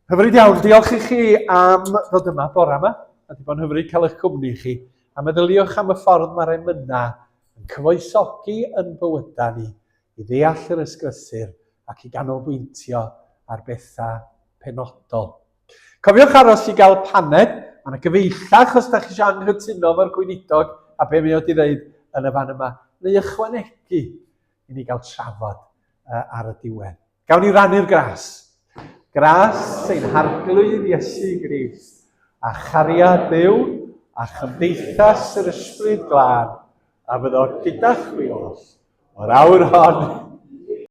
Hyfryd iawn, diolch i chi am ddod yma bore yma, a di bod yn hyfryd cael eich cwmni chi, a meddyliwch am y ffordd mae'r emynau yn cyfoesogi yn bywydau ni i ddeall yr ysgrysur ac i ganolbwyntio ar bethau penodol. Cofiwch aros i gael paned, mae'n gyfeillach os da chi eisiau anghytuno fo'r gweinidog a be mi oedd i ddeud yn y fan yma, neu ychwanegu i ni gael trafod ar y diwedd. Gawn ni rannu'r gras. Gras ein harglwydd Iesu Grist, a chariad Duw, a chymdeithas yr ysbryd glân, a fyddo gyda chwi oll, o'r awr hon